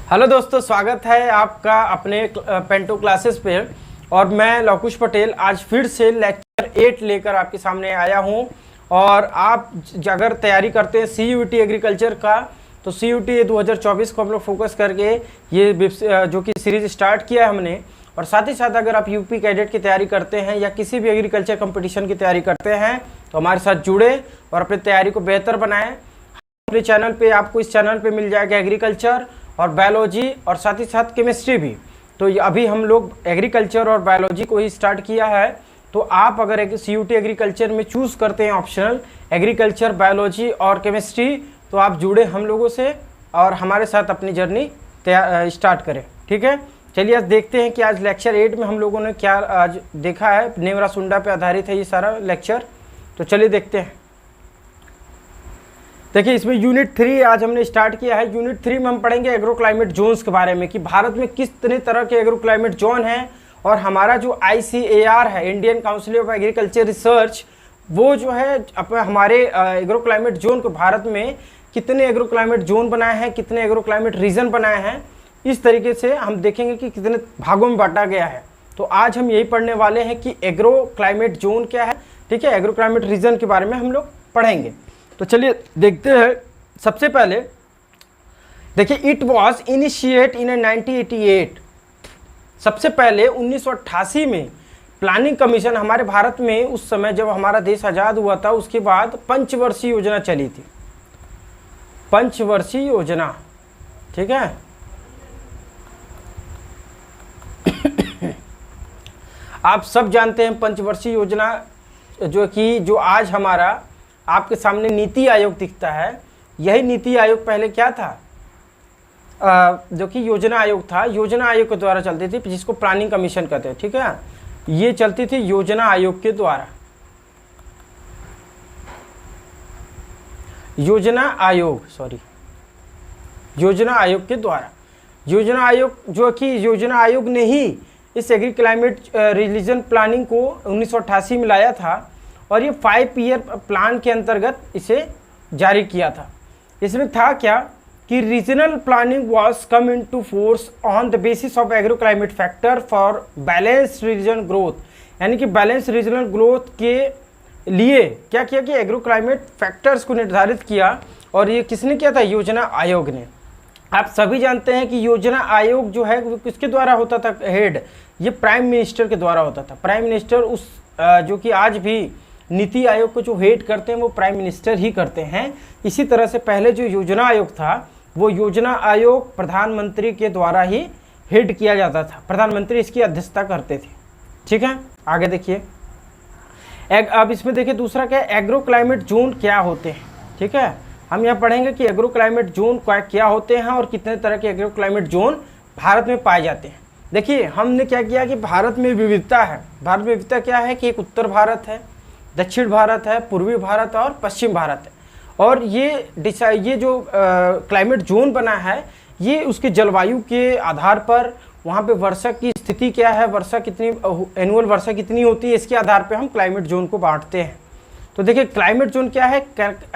Hello दोस्तों, स्वागत है आपका अपने पेंटो क्लासेस पे। और मैं लवकुश पटेल आज फिर से लेक्चर 8 लेकर आपके सामने आया हूं। और आप अगर तैयारी करते हैं CUET एग्रीकल्चर का, तो CUET 2024 को हम लोग फोकस करके ये जो कि सीरीज स्टार्ट किया है हमने। और साथ ही साथ अगर आप यूपी कैडेट की तैयारी करते हैं या किसी भी एग्रीकल्चर कंपटीशन की तैयारी करते हैं तो हमारे साथ जुड़े और अपनी तैयारी को बेहतर बनाएं। अपने चैनल पे आपको इस चैनल पे मिल जाएगा एग्रीकल्चर और बायोलॉजी और साथ ही साथ केमिस्ट्री भी। तो अभी हम लोग एग्रीकल्चर और बायोलॉजी को ही स्टार्ट किया है। तो आप अगर CUET एग्रीकल्चर में चूज़ करते हैं ऑप्शनल एग्रीकल्चर, बायोलॉजी और केमिस्ट्री, तो आप जुड़े हम लोगों से और हमारे साथ अपनी जर्नी स्टार्ट करें। ठीक है, चलिए आज देखते हैं कि आज लेक्चर 8 में हम लोगों ने क्या आज देखा है। नेवरा सुंडा पे आधारित है ये सारा लेक्चर। तो चलिए देखते हैं। देखिए, इसमें यूनिट 3 आज हमने स्टार्ट किया है। यूनिट 3 में हम पढ़ेंगे एग्रो क्लाइमेट जोन्स के बारे में कि भारत में कितने तरह के एग्रो क्लाइमेट जोन हैं। और हमारा जो ICAR है, Indian council of agriculture research, वो जो है हमारे एग्रो क्लाइमेट जोन को भारत में कितने एग्रो क्लाइमेट जोन बनाए हैं, कितने एग्रो क्लाइमेट रीजन बनाए हैं, इस तरीके से हम देखेंगे कि कितने भागों में बांटा गया है। तो आज हम यही पढ़ने वाले हैं कि एग्रो क्लाइमेट जोन क्या है। ठीक है, एग्रो क्लाइमेट रीजन के बारे में हम लोग पढ़ेंगे। तो चलिए देखते हैं। सबसे पहले देखिए, इट वॉज इनिशिएट इन 1988। सबसे पहले 1988 में प्लानिंग कमीशन हमारे भारत में, उस समय जब हमारा देश आज़ाद हुआ था, उसके बाद पंचवर्षीय योजना चली थी। पंचवर्षीय योजना, ठीक है। आप सब जानते हैं पंचवर्षीय योजना जो आज हमारा आपके सामने नीति आयोग दिखता है। यही नीति आयोग पहले क्या था, जो कि योजना आयोग था। योजना आयोग के द्वारा चलती थी, जिसको प्लानिंग कमीशन कहते हैं। ठीक है, ये चलती थी योजना आयोग के द्वारा। योजना आयोग के द्वारा। योजना आयोग जो कि योजना आयोग ने ही इस एग्री क्लाइमेट रीजन प्लानिंग को 1988 में लाया था। और ये 5 ईयर प्लान के अंतर्गत इसे जारी किया था। इसमें था क्या कि regional planning was come into force on the basis of agro climate factor for balance regional growth. यानी कि बैलेंस रीजनल ग्रोथ के लिए क्या किया कि एग्रो क्लाइमेट फैक्टर्स को निर्धारित किया। और ये किसने किया था? योजना आयोग ने। आप सभी जानते हैं कि योजना आयोग जो है वो किसके द्वारा होता था हेड? ये प्राइम मिनिस्टर के द्वारा होता था। प्राइम मिनिस्टर उस जो कि आज भी नीति आयोग को जो हेड करते हैं वो प्राइम मिनिस्टर ही करते हैं। इसी तरह से पहले जो योजना आयोग था वो योजना आयोग प्रधानमंत्री के द्वारा ही हेड किया जाता था। प्रधानमंत्री इसकी अध्यक्षता करते थे। ठीक है, आगे देखिए। अब इसमें देखिए दूसरा क्या है, एग्रो क्लाइमेट जोन क्या होते हैं। ठीक है, हम यहाँ पढ़ेंगे कि एग्रो क्लाइमेट जोन क्या होते हैं और कितने तरह के एग्रो क्लाइमेट जोन भारत में पाए जाते हैं। देखिए, हमने क्या किया कि भारत में विविधता है। भारत में विविधता क्या है कि एक उत्तर भारत है, दक्षिण भारत है, पूर्वी भारत और पश्चिम भारत है। और ये जो क्लाइमेट जोन बना है, ये उसके जलवायु के आधार पर, वहाँ पे वर्षा की स्थिति क्या है, वर्षा कितनी, एनुअल वर्षा कितनी होती है, इसके आधार पे हम क्लाइमेट जोन को बांटते हैं। तो देखिए क्लाइमेट जोन क्या है।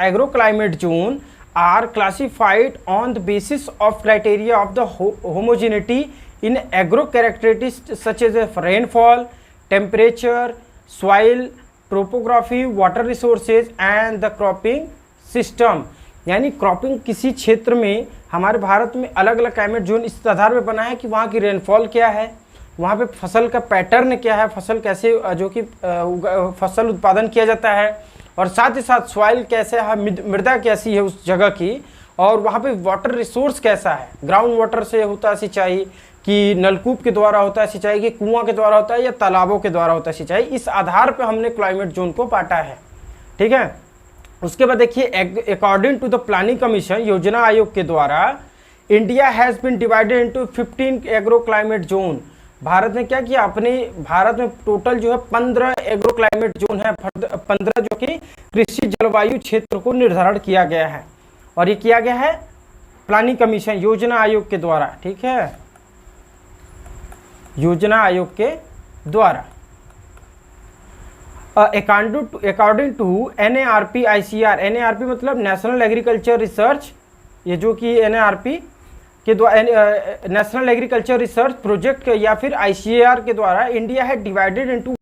Agro climate zone are classified on the basis of criteria of the homogeneity in agro characteristics such as rainfall, temperature, soil, topography, water resources and the cropping system. यानी cropping किसी क्षेत्र में हमारे भारत में अलग अलग क्लाइमेट जोन इस आधार पर बना है कि वहाँ की रेनफॉल क्या है, वहाँ पे फसल का पैटर्न क्या है, फसल कैसे जो कि फसल उत्पादन किया जाता है, और साथ ही साथ सॉइल कैसे है, मृदा कैसी है उस जगह की, और वहाँ पे वाटर रिसोर्स कैसा है, ग्राउंड वाटर से होता है सिंचाई कि नलकूप के द्वारा होता है सिंचाई, कि कुआं के द्वारा होता है या तालाबों के द्वारा होता है सिंचाई। इस आधार पे हमने क्लाइमेट जोन को बांटा है। ठीक है, उसके बाद देखिए, according to the planning commission, योजना आयोग के द्वारा, India has been divided into 15 agro climate zone. Bharat ने क्या किया, अपने भारत में टोटल जो है 15 एग्रो क्लाइमेट जोन है, 15 जो कि कृषि जलवायु क्षेत्र को निर्धारण किया गया है। और ये किया गया है प्लानिंग कमीशन, योजना आयोग के द्वारा। ठीक है, योजना आयोग के द्वारा। According to NARP ICR, NARP मतलब नेशनल एग्रीकल्चर रिसर्च, ये जो कि NARP के द्वारा, नेशनल एग्रीकल्चर रिसर्च प्रोजेक्ट या फिर ICAR के द्वारा इंडिया है divided into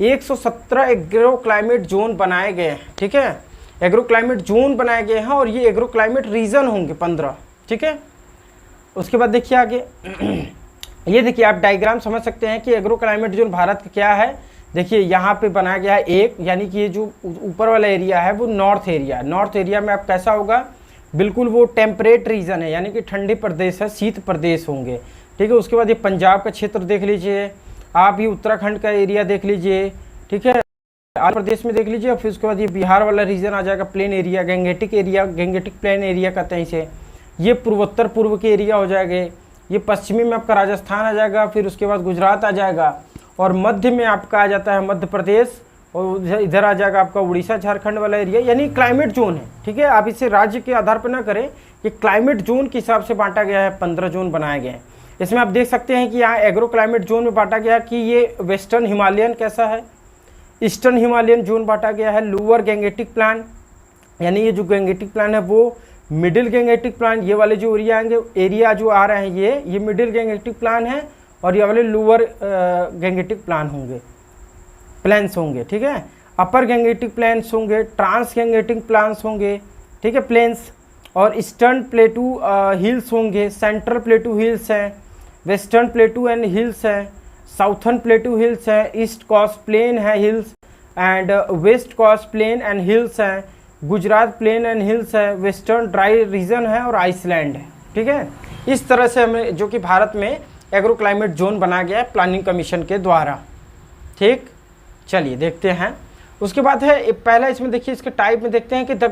117 agro climate zone बनाए गए हैं। ठीक है, एग्रो क्लाइमेट जोन बनाए गए हैं और ये एग्रो क्लाइमेट रीजन होंगे 15। ठीक है, उसके बाद देखिए आगे ये देखिए आप डायग्राम समझ सकते हैं कि एग्रो क्लाइमेट जोन भारत का क्या है। देखिए यहाँ पे बनाया गया है एक, यानी कि ये जो ऊपर वाला एरिया है वो नॉर्थ एरिया। नॉर्थ एरिया में आप कैसा होगा, बिल्कुल वो टेम्परेट रीजन है, यानी कि ठंडे प्रदेश है, शीत प्रदेश होंगे। ठीक है, उसके बाद ये पंजाब का क्षेत्र देख लीजिए आप, ये उत्तराखंड का एरिया देख लीजिए। ठीक है, आंध्र प्रदेश में देख लीजिए। फिर उसके बाद ये बिहार वाला रीजन आ जाएगा, plain area, Gangetic area, Gangetic plain area कहते हैं इसे। ये पूर्वोत्तर पूर्व के एरिया हो जाएंगे। ये पश्चिमी में आपका राजस्थान आ जाएगा, फिर उसके बाद गुजरात आ जाएगा, और मध्य में आपका आ जाता है मध्य प्रदेश, और इधर आ जाएगा आपका उड़ीसा झारखंड वाला एरिया। यानी क्लाइमेट जोन है। ठीक है, आप इसे राज्य के आधार पर ना करें, ये क्लाइमेट जोन के हिसाब से बांटा गया है, 15 जोन बनाए गए हैं। इसमें आप देख सकते हैं कि यहाँ एग्रो क्लाइमेट जोन में बांटा गया कि ये वेस्टर्न हिमालयन कैसा है, ईस्टर्न हिमालयन जोन बांटा गया है, लोअर गैंगेटिक प्लान, यानी ये जो गैंगेटिक प्लान है वो मिडिल गैंगेटिक प्लान, ये वाले जो एरिया जो आ रहे हैं ये मिडिल गैंगेटिक प्लान है, और ये वाले लोअर गैंगेटिक प्लान होंगे, प्लान्स होंगे। ठीक है, अपर गैंगेटिक प्लान्स होंगे, ट्रांस गैंगेटिक प्लान्स होंगे। ठीक है, प्लेन्स, और ईस्टर्न प्लेटू हिल्स होंगे, सेंट्रल प्लेटू हिल्स हैं, वेस्टर्न प्लेटू एंड हिल्स हैं, साउथर्न प्लेटू हिल्स हैं, ईस्ट कोस्ट प्लेन है hills and west coast plain and hills हैं, गुजरात प्लेन एंड हिल्स है, वेस्टर्न ड्राई रीजन है, और आइसलैंड है। ठीक है, इस तरह से हमें जो कि भारत में एग्रो क्लाइमेट जोन बनाया गया है प्लानिंग कमीशन के द्वारा। ठीक, चलिए देखते हैं। उसके बाद है पहला, इसमें देखिए इसके टाइप में देखते हैं कि the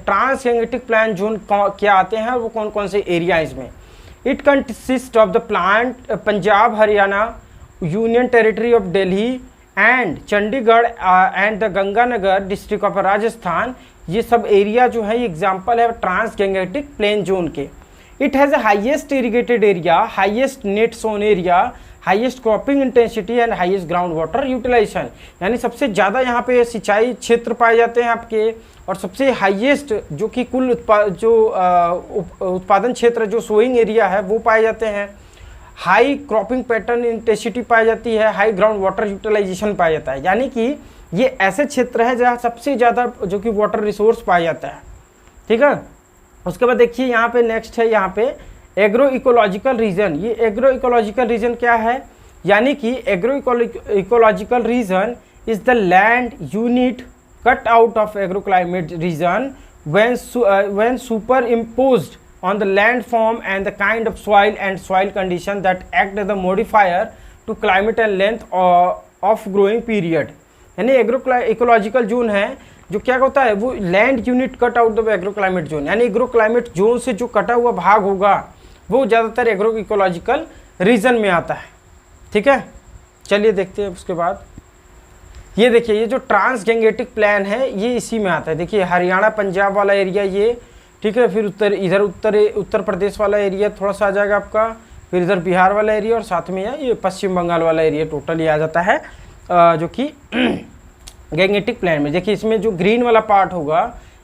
trans Gangetic plain zone क्या आते हैं, वो कौन कौन से एरिया इसमें। It consist of the plant Punjab, Haryana, union territory of Delhi and Chandigarh and the Ganganagar district of Rajasthan. ये सब एरिया जो है ये एग्जाम्पल है ट्रांस गैंगेटिक प्लेन जोन के। It has highest irrigated area, highest net sown area, highest cropping intensity and highest ground water utilisation, यानी सबसे ज़्यादा यहाँ पे सिंचाई क्षेत्र पाए जाते हैं आपके, और सबसे हाईएस्ट जो कि कुल उत्पादन क्षेत्र जो सोइंग एरिया है वो पाए जाते हैं, हाई क्रॉपिंग पैटर्न इंटेंसिटी पाई जाती है, हाई ग्राउंड वाटर यूटिलाइजेशन पाया जाता है। यानी कि ये ऐसे क्षेत्र है जहाँ सबसे ज़्यादा जो कि वाटर रिसोर्स पाया जाता है। ठीक है, उसके बाद देखिए यहाँ पे नेक्स्ट है, यहाँ पे एग्रो इकोलॉजिकल रीजन। ये एग्रो इकोलॉजिकल रीजन क्या है, यानी कि agro ecological region is the land unit cut out of agro climate reason when superimposed on the landform and the kind of soil and soil condition that act as the modifier to climate and length of growing period। यानी agro ecological zone है जो क्या होता है, वो land unit cut out of agro climate zone, यानी agro climate zone से जो कटा हुआ भाग होगा वो ज़्यादातर एग्रो इकोलॉजिकल रीजन में आता है। ठीक है, चलिए देखते हैं। उसके बाद ये देखिए, ये जो ट्रांस गैंगेटिक प्लान है ये इसी में आता है। देखिए हरियाणा पंजाब वाला एरिया ये, ठीक है, फिर इधर उत्तर प्रदेश वाला एरिया थोड़ा सा आ जाएगा आपका, फिर इधर बिहार वाला एरिया, और साथ में ये पश्चिम बंगाल वाला एरिया टोटल ये आ जाता है जो कि गैंगेटिक प्लान में। देखिए इसमें जो ग्रीन वाला पार्ट होगा,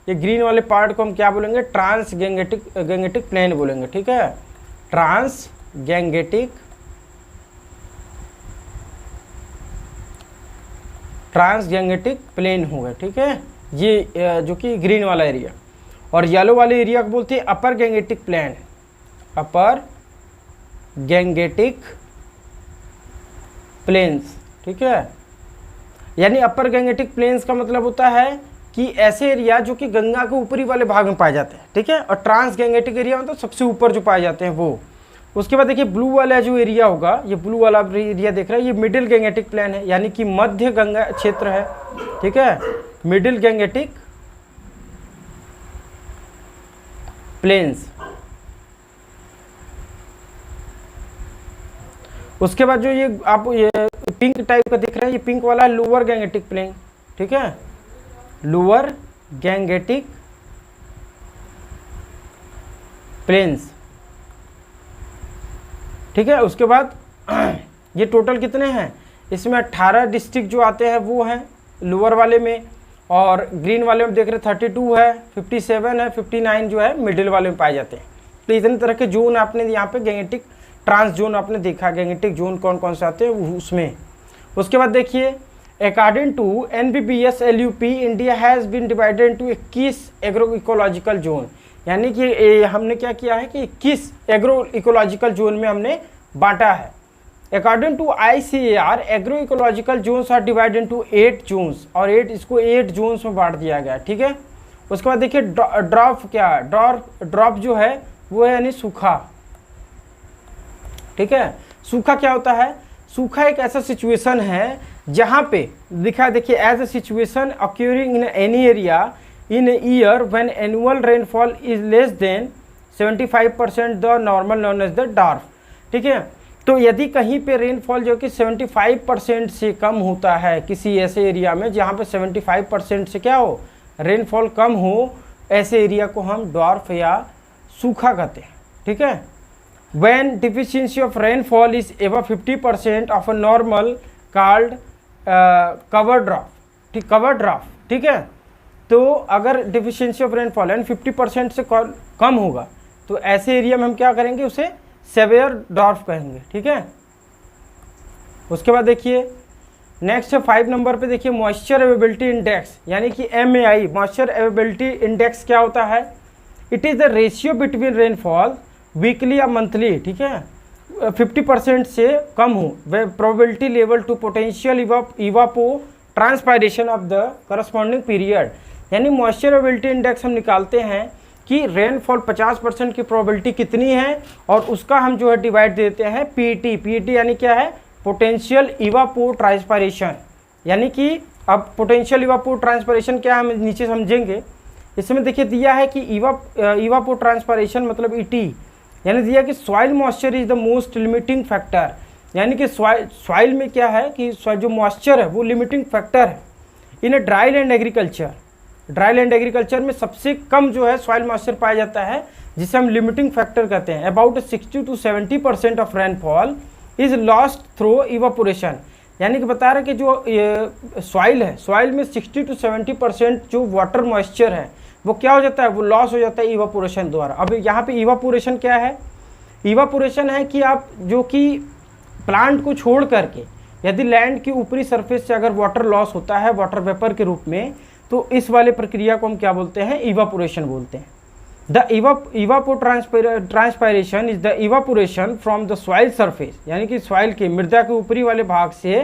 ये ग्रीन वाले पार्ट को हम क्या बोलेंगे, ट्रांस गैंगेटिक प्लान बोलेंगे। ठीक है, ट्रांस गैंगेटिक प्लेन होगा। ठीक है, ये जो कि ग्रीन वाला एरिया, और येलो वाले एरिया को बोलते हैं अपर गैंगेटिक प्लेन, अपर गैंगेटिक प्लेन्स। ठीक है, यानी अपर गैंगेटिक प्लेन्स का मतलब होता है कि ऐसे एरिया जो कि गंगा के ऊपरी वाले भाग में पाए जाते हैं। ठीक है, और ट्रांस गैंगेटिक एरिया मतलब सबसे ऊपर जो पाए जाते हैं वो। उसके बाद देखिए ब्लू वाला जो एरिया होगा, ये ब्लू वाला एरिया देख रहे हैं, ये मिडिल गैंगेटिक प्लेन है, यानी कि मध्य गंगा क्षेत्र है। ठीक है, मिडिल गैंगेटिक प्लेन्स। उसके बाद जो ये आप ये पिंक टाइप का दिख रहा है, ये पिंक वाला है लोअर गैंगेटिक प्लेन। ठीक है, लोअर गैंगेटिक प्लेन्स। ठीक है, उसके बाद ये टोटल कितने हैं, इसमें 18 डिस्ट्रिक्ट जो आते हैं वो हैं लोअर वाले में, और ग्रीन वाले में देख रहे 32 है, 57 है, 59 जो है मिडिल वाले में पाए जाते हैं। तो इतने तरह के जोन आपने यहाँ पे गैंगेटिक ट्रांस जोन आपने देखा, गैंगेटिक जोन कौन कौन से आते हैं उसमें। उसके बाद देखिए according to NBBS LUP India has been divided into 21 agro ecological zone, यानी कि हमने क्या किया है कि 21 एग्रो इकोलॉजिकल जोन में हमने बांटा है। According to ICAR agro ecological zones are divided into 8 zones, और 8 जोन्स में बांट दिया गया, ठीक है। उसके बाद देखिए ड्रॉप क्या, ड्रॉप जो है वो है यानी सूखा, ठीक है। सूखा क्या होता है, सूखा एक ऐसा सिचुएशन है जहाँ पे दिखा, देखिए as a situation occurring in any area in year when annual rainfall is less than 75% the normal known as the drought, ठीक है। तो यदि कहीं पे रेनफॉल जो कि 75% से कम होता है किसी ऐसे एरिया में जहाँ पे 75% से क्या हो, रेनफॉल कम हो, ऐसे एरिया को हम ड्वार्फ या सूखा कहते हैं, ठीक है। When deficiency of rainfall is above 50% of a normal called cover drop, ठीक, cover drop, ठीक है। तो अगर deficiency of rainfall यानी 50% से कम होगा तो ऐसे एरिया में हम क्या करेंगे, उसे सेवियर ड्वार्फ कहेंगे, ठीक है। उसके बाद देखिए नेक्स्ट 5 नंबर पे देखिए मॉइस्चर अवेलेबिलिटी इंडेक्स, यानी कि MAI मॉइस्चर अवेलेबिलिटी इंडेक्स क्या होता है, it is the ratio between rainfall weekly या मंथली, ठीक है, 50% से कम हो way probability level to potential evapotranspiration of the corresponding period, यानी मॉइस्चर अवेलेबिलिटी इंडेक्स हम निकालते हैं कि रेनफॉल 50% की प्रोबेबिलिटी कितनी है और उसका हम जो है डिवाइड देते हैं PET यानी क्या है, पोटेंशियल इवापो ट्रांसपायरेशन, यानी कि अब पोटेंशियल इवापो ट्रांसपायरेशन क्या हम नीचे समझेंगे। इसमें देखिए दिया है कि इवापो ट्रांसपायरेशन मतलब ET, यानी दिया कि soil moisture is the most limiting factor, यानी कि सॉइल में क्या है कि जो मॉइस्चर है वो लिमिटिंग फैक्टर है in dry land agriculture. Dry land agriculture में सबसे कम जो है सॉइल मॉइस्चर पाया जाता है, जिसे हम लिमिटिंग फैक्टर कहते हैं। About 60 to 70% of rainfall is lost through evaporation, यानी कि बता रहे कि जो सॉइल है, सॉइल में 60 to 70% जो वाटर मॉइस्चर है वो क्या हो जाता है, वो लॉस हो जाता है इवापोरेशन द्वारा। अब यहाँ पे इवापोरेशन क्या है, इवापोरेशन है कि आप जो कि प्लांट को छोड़ करके यदि लैंड की ऊपरी सरफेस से अगर वाटर लॉस होता है वाटर वेपर के रूप में, तो इस वाले प्रक्रिया को हम क्या बोलते हैं, इवापोरेशन बोलते हैं। The evapotranspiration is the evaporation from the soil surface, यानी कि सॉइल के मृदा के ऊपरी वाले भाग से,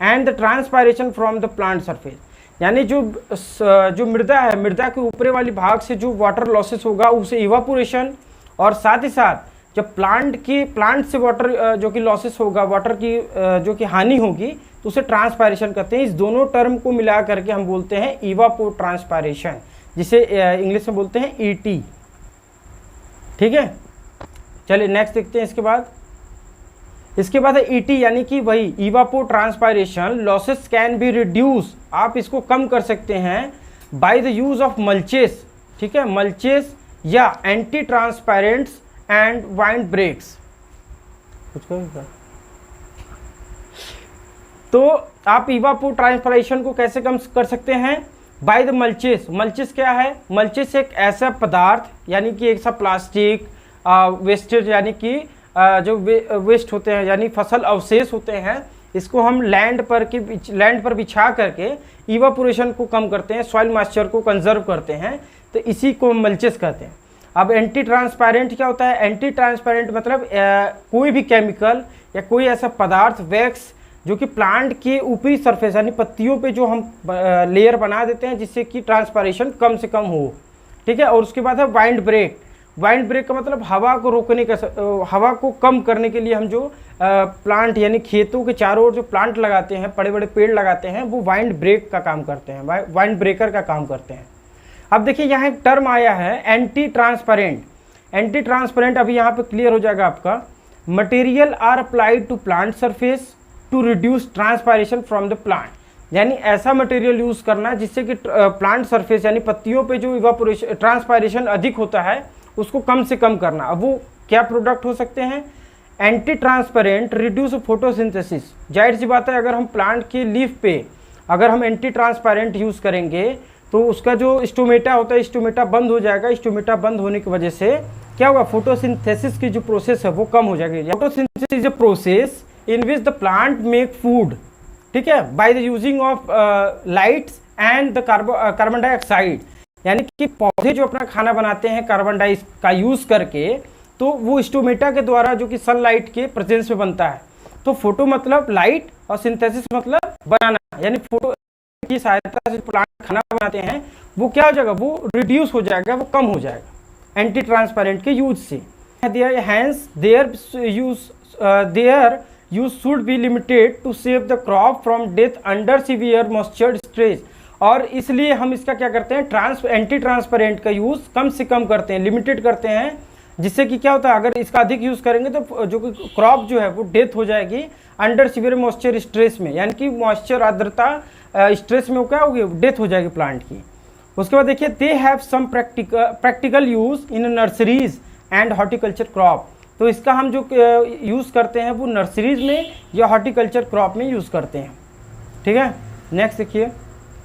and the transpiration from the plant surface, यानी जो मृदा है, मृदा के ऊपरी वाली भाग से जो वाटर लॉसेस होगा उसे इवापोरेशन, और साथ ही साथ जब प्लांट से वाटर जो कि लॉसेस होगा, वाटर की जो कि हानि होगी, तो उसे ट्रांसपायरेशन कहते हैं। इस दोनों टर्म को मिला करके हम बोलते हैं इवापो ट्रांसपायरेशन, जिसे इंग्लिश में बोलते हैं ET, ठीक है। चलिए नेक्स्ट देखते हैं। इसके बाद है ET, यानी कि वही evapotranspiration losses can be reduce, आप इसको कम कर सकते हैं by the use of mulches, ठीक है, मल्चेस या anti transpirants and wind breaks. तो आप इवापो ट्रांसपायरेशन को कैसे कम कर सकते हैं, बाय द मल्चेस। मल्चेस क्या है, मल्चेस एक ऐसा पदार्थ, यानी कि एक सा प्लास्टिक वेस्टेज, यानी कि जो वेस्ट होते हैं यानी फसल अवशेष होते हैं, इसको हम लैंड पर बिछा करके इवापोरेशन को कम करते हैं, सॉइल मॉइस्चर को कंजर्व करते हैं, तो इसी को मल्चेस कहते हैं। अब एंटी ट्रांसपेरेंट क्या होता है, एंटी ट्रांसपेरेंट मतलब कोई भी केमिकल या कोई ऐसा पदार्थ, वैक्स, जो कि प्लांट के ऊपरी सरफेस यानी पत्तियों पे जो हम लेयर बना देते हैं जिससे कि ट्रांसपायरेशन कम से कम हो, ठीक है। और उसके बाद है वाइंड ब्रेक। वाइंड ब्रेक का मतलब हवा को रोकने का, हवा को कम करने के लिए हम जो प्लांट यानी खेतों के चारों ओर जो प्लांट लगाते हैं, बड़े बड़े पेड़ लगाते हैं, वो वाइंड ब्रेक का काम करते हैं, वाइंड ब्रेकर का काम करते हैं। अब देखिए यहाँ एक टर्म आया है एंटी ट्रांसपेरेंट। एंटी ट्रांसपेरेंट अभी यहाँ पे क्लियर हो जाएगा आपका। Material are applied to plant surface to reduce transpiration from the plant, यानी ऐसा मटेरियल यूज करना जिससे कि प्लांट सरफेस यानी पत्तियों पे जो इवापोरेशन ट्रांसपायरेशन अधिक होता है उसको कम से कम करना। अब वो क्या प्रोडक्ट हो सकते हैं, एंटी ट्रांसपेरेंट रिड्यूस फोटोसिंथेसिस। जाहिर सी बात है अगर हम प्लांट के लीफ पे अगर हम एंटी ट्रांसपेरेंट यूज़ करेंगे तो उसका जो स्टोमेटा होता है, स्टोमेटा बंद हो जाएगा। स्टोमेटा बंद होने की वजह से क्या होगा, फोटोसिंथेसिस की जो प्रोसेस है वो कम हो जाएगी। Photosynthesis is a process in which the plant make food, ठीक है, by the using of lights and the carbon dioxide. यानी कि पौधे जो अपना खाना बनाते हैं कार्बन डाई का यूज करके, तो वो स्टोमेटा के द्वारा जो कि सनलाइट के प्रेजेंस में बनता है। तो फोटो मतलब लाइट और सिंथेसिस मतलब बनाना, यानी फोटो की सहायता से प्लांट खाना बनाते हैं, वो क्या हो जाएगा, वो रिड्यूस हो जाएगा, वो कम हो जाएगा एंटी ट्रांसपेरेंट के यूज से। Hence their use should be limited to save the crop from death under severe moisture stress. और इसलिए हम इसका क्या करते हैं, एंटी ट्रांसपेरेंट का यूज कम से कम करते हैं, लिमिटेड करते हैं, जिससे कि क्या होता है, अगर इसका अधिक यूज करेंगे तो जो कि क्रॉप जो है वो डेथ हो जाएगी अंडर सीवियर मॉइस्चर स्ट्रेस में, यानी कि मॉइस्चर आर्द्रता स्ट्रेस में वो क्या होगी, डेथ हो जाएगी प्लांट की। उसके बाद देखिए, they have some practical use in nurseries and horticulture crop. तो इसका हम जो यूज़ करते हैं वो नर्सरीज में या हॉर्टिकल्चर क्रॉप में यूज़ करते हैं, ठीक है। नेक्स्ट देखिए,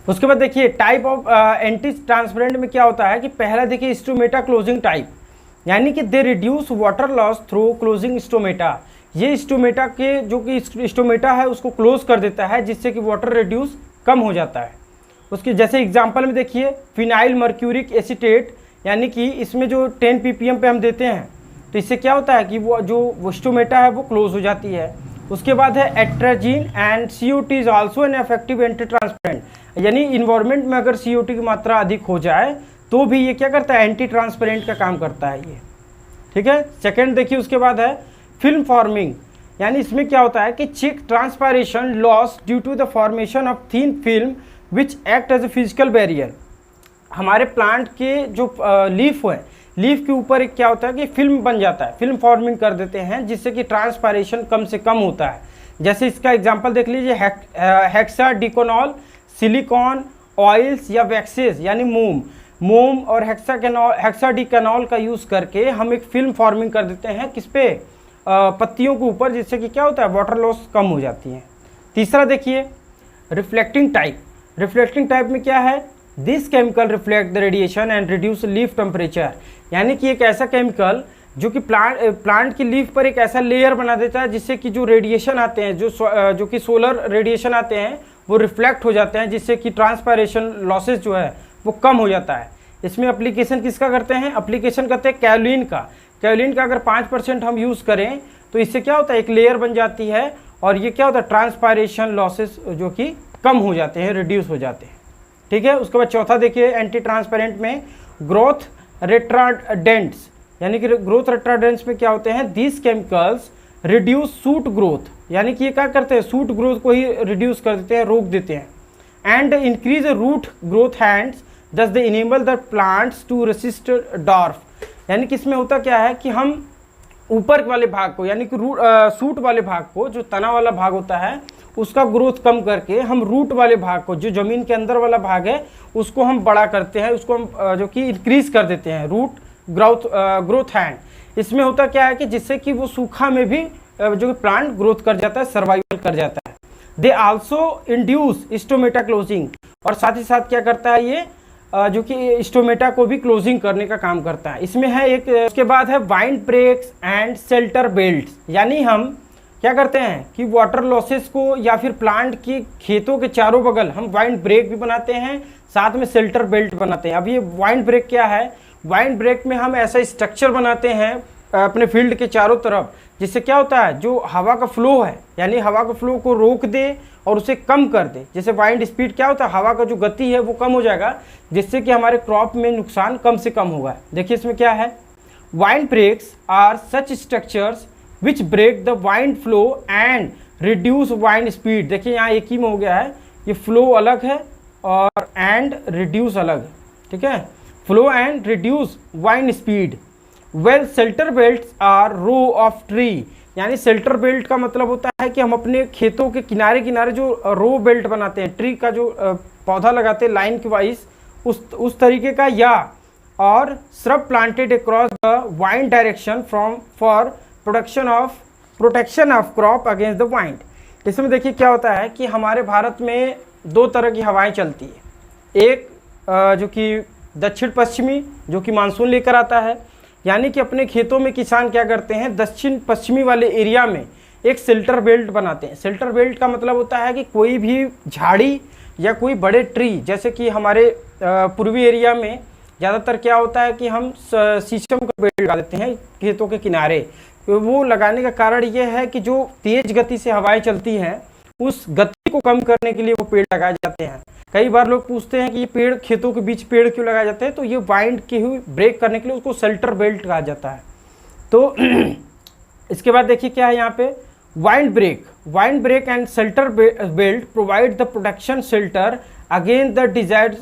उसके बाद देखिए टाइप ऑफ एंटी ट्रांसपेरेंट में क्या होता है कि पहला देखिए स्टोमेटा क्लोजिंग टाइप, यानी कि they reduce water loss through closing stomata. ये स्टोमेटा के जो कि स्टोमेटा है उसको क्लोज कर देता है, जिससे कि वाटर रिड्यूस कम हो जाता है। उसके जैसे एग्जांपल में देखिए फिनाइल मर्क्यूरिक एसीटेट, यानी कि इसमें जो 10 ppm पे हम देते हैं, तो इससे क्या होता है कि वो जो स्टोमेटा है वो क्लोज हो जाती है। उसके बाद है atrazine and CO2 is also an effective anti transparent, यानी इन्वायरमेंट में अगर CO2 की मात्रा अधिक हो जाए तो भी ये क्या करता है, एंटी ट्रांसपेरेंट का काम करता है ये, ठीक है। सेकेंड देखिए, उसके बाद है फिल्म फॉर्मिंग, यानी इसमें क्या होता है कि check transpiration loss due to the formation of thin film which act as a physical barrier. हमारे प्लांट के जो लीफ है, लीफ के ऊपर एक क्या होता है कि फिल्म बन जाता है, फिल्म फॉर्मिंग कर देते हैं, जिससे कि ट्रांसपायरेशन कम से कम होता है। जैसे इसका एग्जांपल देख लीजिए, हेक्साडिकोनॉल, सिलिकॉन ऑयल्स या वैक्सेस, यानी मोम और हेक्साडिकोनॉल का यूज़ करके हम एक फिल्म फॉर्मिंग कर देते हैं किस पे, पत्तियों के ऊपर, जिससे कि क्या होता है, वाटर लॉस कम हो जाती है। तीसरा देखिए रिफ्लेक्टिंग टाइप। रिफ्लेक्टिंग टाइप में क्या है, this chemical reflect the radiation and reduce leaf temperature, यानी कि एक ऐसा केमिकल जो कि प्लांट की लीफ पर एक ऐसा लेयर बना देता है, जिससे कि जो रेडिएशन आते हैं, जो कि सोलर रेडिएशन आते हैं, वो रिफ्लेक्ट हो जाते हैं, जिससे कि ट्रांसपायरेशन लॉसेस जो है वो कम हो जाता है। इसमें एप्लीकेशन किसका करते हैं, एप्लीकेशन करते हैं कैलोलिन का। कैलोलिन का अगर 5% हम यूज़ करें तो इससे क्या होता है, एक लेयर बन जाती है, और ये क्या होता है, ट्रांसपायरेशन लॉसेस जो कि कम हो जाते हैं, रिड्यूस हो जाते हैं, ठीक है। उसके बाद चौथा देखिए एंटी ट्रांसपेरेंट में ग्रोथ रिटार्डेंट्स, यानी कि ग्रोथ रिटार्डेंट्स में क्या होते हैं, these chemicals reduce suit growth, यानी कि ये क्या करते हैं, सूट ग्रोथ को ही रिड्यूस कर देते हैं, रोक देते हैं, and increase root growth hence thus they enable the plants to resist drought. यानी कि इसमें होता क्या है कि हम ऊपर वाले भाग को, यानी कि सूट वाले भाग को, जो तना वाला भाग होता है, उसका ग्रोथ कम करके हम रूट वाले भाग को, जो ज़मीन के अंदर वाला भाग है, उसको हम बड़ा करते हैं, उसको हम जो कि इंक्रीज कर देते हैं, रूट ग्रोथ हैंड। इसमें होता क्या है कि जिससे कि वो सूखा में भी जो कि प्लांट ग्रोथ कर जाता है, सर्वाइवल कर जाता है। They also induce stomata closing, और साथ ही साथ क्या करता है ये, जो कि स्टोमेटा को भी क्लोजिंग करने का काम करता है। इसमें है एक, उसके बाद है wind breaks and shelter belts, यानी हम क्या करते हैं कि वाटर लॉसेस को या फिर प्लांट के खेतों के चारों बगल हम वाइंड ब्रेक भी बनाते हैं, साथ में शेल्टर बेल्ट बनाते हैं। अब ये वाइंड ब्रेक क्या है, वाइंड ब्रेक में हम ऐसा स्ट्रक्चर बनाते हैं अपने फील्ड के चारों तरफ, जिससे क्या होता है, जो हवा का फ्लो है, यानी हवा का फ्लो को रोक दे और उसे कम कर दे। जैसे वाइंड स्पीड क्या होता है, हवा का जो गति है वो कम हो जाएगा, जिससे कि हमारे क्रॉप में नुकसान कम से कम होगा। देखिए इसमें क्या है, wind breaks are such structures which break the wind flow and reduce wind speed. देखिए यहाँ एक ही में हो गया है, ये फ्लो अलग है और एंड रिड्यूस अलग है, ठीक है, flow and reduce wind speed. Well shelter belts are row of tree, यानी शेल्टर बेल्ट का मतलब होता है कि हम अपने खेतों के किनारे किनारे जो रो बेल्ट बनाते हैं, ट्री का जो पौधा लगाते हैं लाइन के वाइज, उस तरीके का, या और shrub planted across the wind direction from for protection of crop against the wind. इसमें देखिए क्या होता है कि हमारे भारत में दो तरह की हवाएं चलती है, एक जो कि दक्षिण पश्चिमी जो कि मानसून लेकर आता है। यानी कि अपने खेतों में किसान क्या करते हैं, दक्षिण पश्चिमी वाले एरिया में एक शेल्टर बेल्ट बनाते हैं। शेल्टर बेल्ट का मतलब होता है कि कोई भी झाड़ी या कोई बड़े ट्री, जैसे कि हमारे पूर्वी एरिया में ज़्यादातर क्या होता है कि हम शीशम का पेड़ लगा देते हैं खेतों के किनारे। तो वो लगाने का कारण ये है कि जो तेज गति से हवाएं चलती हैं उस गति को कम करने के लिए वो पेड़ लगाए जाते हैं। कई बार लोग पूछते हैं कि ये पेड़ खेतों के बीच पेड़ क्यों लगाए जाते हैं, तो ये वाइंड की हुई ब्रेक करने के लिए उसको शेल्टर बेल्ट कहा जाता है। तो इसके बाद देखिए क्या है यहाँ पे, wind break and shelter belt provide the protection shelter against the desired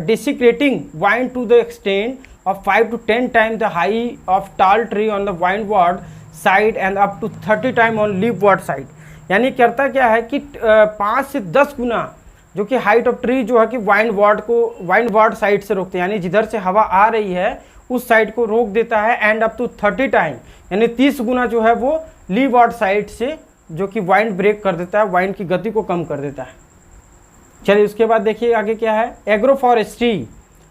desiccating wind to the extent of 5 to 10 times the height of tall tree on the windward side and up to 30 times on leeward side। यानी करता क्या है कि 5 से 10 गुना जो कि height of tree जो है कि वाइंडवार्ड साइड से रोकते हैं, यानी जिधर से हवा आ रही है उस साइड को रोक देता है। एंड अप टू 30 टाइम यानी 30 गुना जो है वो लीवार्ड साइड से जो कि वाइंड ब्रेक कर देता है, वाइंड की गति को कम कर देता है। चलिए उसके बाद देखिए आगे क्या है, एग्रो फॉरेस्ट्री।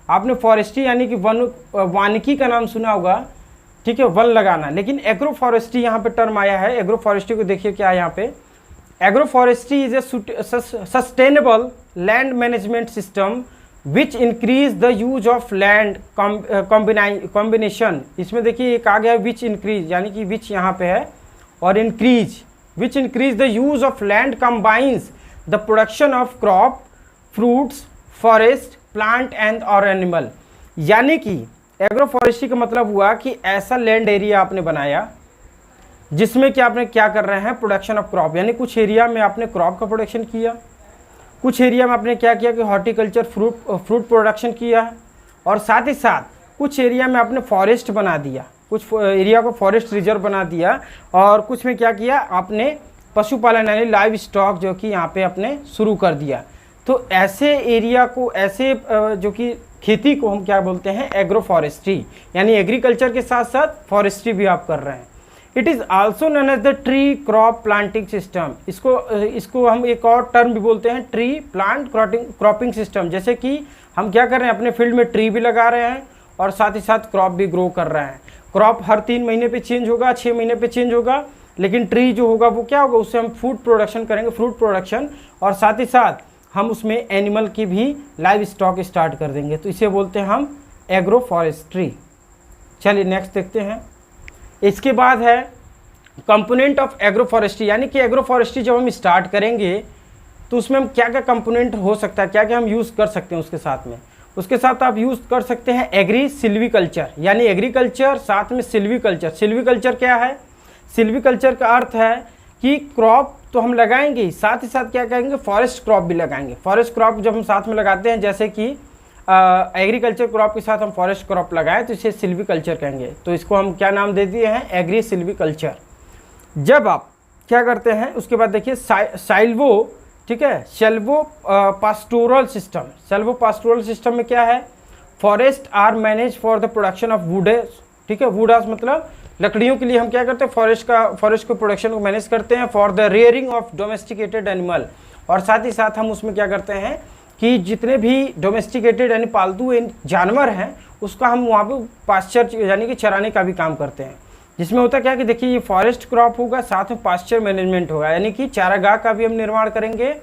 आपने फॉरेस्ट्री यानी कि वानिकी का नाम सुना होगा, ठीक है, वन लगाना, लेकिन एग्रो फॉरेस्ट्री यहाँ पे टर्म आया है। एग्रो फॉरेस्ट्री को देखिए क्या है यहाँ पे, agro forestry is a sustainable land management system which increase the use of land combination. इसमें देखिए एक आ गया विच इंक्रीज, यानी कि विच यहाँ पे है और increase, which increase the use of land combines the production of crop, fruits, forest, plant and और एनिमल। यानी कि एग्रो फॉरेस्ट्री का मतलब हुआ कि ऐसा लैंड एरिया आपने बनाया जिसमें कि आपने क्या कर रहे हैं, प्रोडक्शन ऑफ क्रॉप, यानी कुछ एरिया में आपने क्रॉप का प्रोडक्शन किया, कुछ एरिया में आपने क्या किया कि हॉर्टिकल्चर फ्रूट प्रोडक्शन किया, और साथ ही साथ कुछ एरिया में आपने फॉरेस्ट बना दिया, कुछ एरिया को फॉरेस्ट रिजर्व बना दिया, और कुछ में क्या किया आपने पशुपालन यानी लाइव स्टॉक जो कि यहाँ पे आपने शुरू कर दिया। तो ऐसे एरिया को, ऐसे जो कि खेती को हम क्या बोलते हैं, एग्रो फॉरेस्ट्री, यानी एग्रीकल्चर के साथ साथ फॉरेस्ट्री भी आप कर रहे हैं। It is also known as the tree crop planting system. इसको हम एक और टर्म भी बोलते हैं, ट्री प्लांट क्रॉपिंग सिस्टम। जैसे कि हम क्या कर रहे हैं, अपने फील्ड में ट्री भी लगा रहे हैं और साथ ही साथ क्रॉप भी ग्रो कर रहे हैं। क्रॉप हर 3 महीने पे चेंज होगा, 6 महीने पे चेंज होगा, लेकिन ट्री जो होगा वो क्या होगा, उससे हम फूड प्रोडक्शन करेंगे, फ्रूट प्रोडक्शन, और साथ ही साथ हम उसमें एनिमल की भी लाइव स्टॉक स्टार्ट कर देंगे। तो इसे बोलते हैं हम एग्रो फॉरेस्ट्री। चलिए नेक्स्ट देखते हैं। इसके बाद है कंपोनेंट ऑफ एग्रो फॉरेस्ट्री, यानी कि एग्रो फॉरेस्ट्री जब हम स्टार्ट करेंगे तो उसमें हम क्या क्या कंपोनेंट हो सकता है, क्या क्या हम यूज़ कर सकते हैं उसके साथ में। उसके साथ आप यूज़ कर सकते हैं एग्री सिल्वीकल्चर, यानी एग्रीकल्चर साथ में सिल्वीकल्चर। सिल्वीकल्चर क्या है, सिल्वीकल्चर का अर्थ है कि क्रॉप तो हम लगाएंगे ही, साथ ही साथ क्या करेंगे, फॉरेस्ट क्रॉप भी लगाएंगे। फॉरेस्ट क्रॉप जब हम साथ में लगाते हैं, जैसे कि एग्रीकल्चर क्रॉप के साथ हम फॉरेस्ट क्रॉप लगाएं तो इसे सिल्वीकल्चर कहेंगे। तो इसको हम क्या नाम दे दिए हैं, एग्री सिल्वीकल्चर। जब आप क्या करते हैं उसके बाद देखिए साइल्वो, ठीक है, silvo pastoral system. Silvo pastoral system में क्या है, forest are manage for the production of woods, ठीक है, वुडास मतलब लकड़ियों के लिए हम क्या करते हैं, फॉरेस्ट को प्रोडक्शन को मैनेज करते हैं for the rearing of domesticated animal. और साथ ही साथ हम उसमें क्या करते हैं कि जितने भी डोमेस्टिकेटेड यानी पालतू जानवर हैं उसका हम वहाँ पे पास्चर यानी कि चराने का भी काम करते हैं। जिसमें होता क्या कि देखिए ये फॉरेस्ट क्रॉप होगा, साथ में पास्चर मैनेजमेंट होगा, यानी कि चारागाह का भी हम निर्माण करेंगे।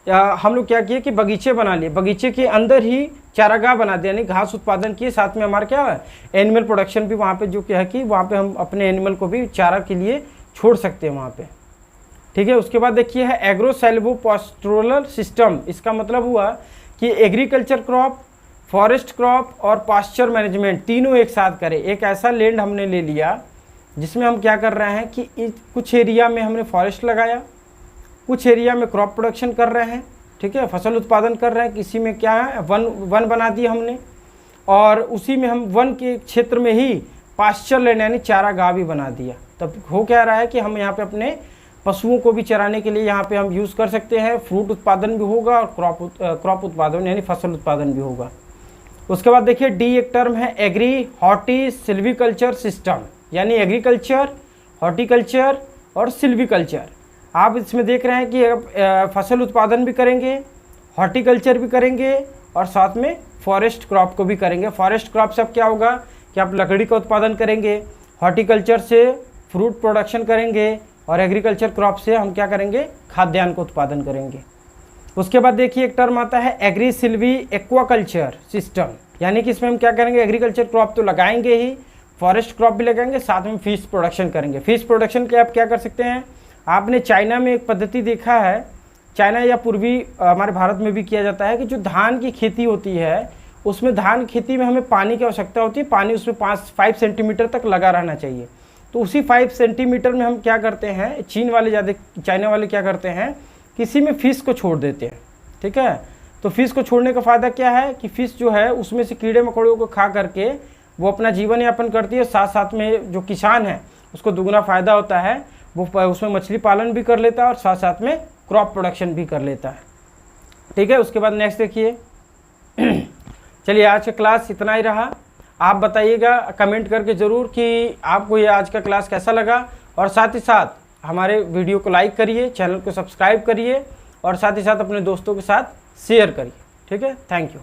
हम लोग क्या किए कि बगीचे बना लिए, बगीचे के अंदर ही चारागाह बना दिया, यानी घास उत्पादन किए, साथ में हमारा क्या है एनिमल प्रोडक्शन भी वहाँ पे जो क्या है कि वहाँ पे हम अपने एनिमल को भी चारा के लिए छोड़ सकते हैं वहाँ पे, ठीक है। उसके बाद देखिए है एग्रो सेल्वो पास्टोरल सिस्टम। इसका मतलब हुआ कि एग्रीकल्चर क्रॉप, फॉरेस्ट क्रॉप और पास्चर मैनेजमेंट तीनों एक साथ करें। एक ऐसा लैंड हमने ले लिया जिसमें हम क्या कर रहे हैं कि कुछ एरिया में हमने फॉरेस्ट लगाया, कुछ एरिया में क्रॉप प्रोडक्शन कर रहे हैं, ठीक है, फसल उत्पादन कर रहे हैं, किसी में क्या है वन बना दिया हमने, और उसी में हम वन के क्षेत्र में ही पास्चर लैंड यानी चारागाह भी बना दिया। तब हो क्या रहा है कि हम यहाँ पे अपने पशुओं को भी चराने के लिए यहाँ पे हम यूज़ कर सकते हैं, फ्रूट उत्पादन भी होगा और क्रॉप उत्पादन यानी फसल उत्पादन भी होगा। उसके बाद देखिए डी एक टर्म है एग्री हॉर्टी सिल्वीकल्चर सिस्टम, यानी एग्रीकल्चर, हॉर्टिकल्चर और सिल्वीकल्चर। आप इसमें देख रहे हैं कि फसल उत्पादन भी करेंगे, हॉर्टिकल्चर भी करेंगे और साथ में फॉरेस्ट क्रॉप को भी करेंगे। फॉरेस्ट क्रॉप से अब क्या होगा कि आप लकड़ी का उत्पादन करेंगे, हॉर्टिकल्चर से फ्रूट प्रोडक्शन करेंगे और एग्रीकल्चर क्रॉप से हम क्या करेंगे, खाद्यान्न का उत्पादन करेंगे। उसके बाद देखिए एक टर्म आता है एग्री सिल्वी एक्वाकल्चर सिस्टम, यानी कि इसमें हम क्या करेंगे, एग्रीकल्चर क्रॉप तो लगाएंगे ही, फॉरेस्ट क्रॉप भी लगाएंगे, साथ में फिश प्रोडक्शन करेंगे। फिश प्रोडक्शन के आप क्या कर सकते हैं, आपने चाइना में एक पद्धति देखा है, चाइना या पूर्वी हमारे भारत में भी किया जाता है कि जो धान की खेती होती है उसमें धान खेती में हमें पानी की आवश्यकता होती है, पानी उसमें 5 सेंटीमीटर तक लगा रहना चाहिए। तो उसी 5 सेंटीमीटर में हम क्या करते हैं, चीन वाले ज़्यादा, चाइना वाले क्या करते हैं, किसी में फ़िश को छोड़ देते हैं। ठीक है, तो फिश को छोड़ने का फ़ायदा क्या है कि फ़िश जो है उसमें से कीड़े मकोड़ों को खा करके वो अपना जीवन यापन करती है, साथ साथ में जो किसान है उसको दुगना फ़ायदा होता है, वो उसमें मछली पालन भी कर लेता है और साथ साथ में क्रॉप प्रोडक्शन भी कर लेता है। ठीक है, उसके बाद नेक्स्ट देखिए चलिए आज का क्लास इतना ही रहा। आप बताइएगा कमेंट करके ज़रूर कि आपको ये आज का क्लास कैसा लगा, और साथ ही साथ हमारे वीडियो को लाइक करिए, चैनल को सब्सक्राइब करिए और साथ ही साथ अपने दोस्तों के साथ शेयर करिए। ठीक है, थैंक यू।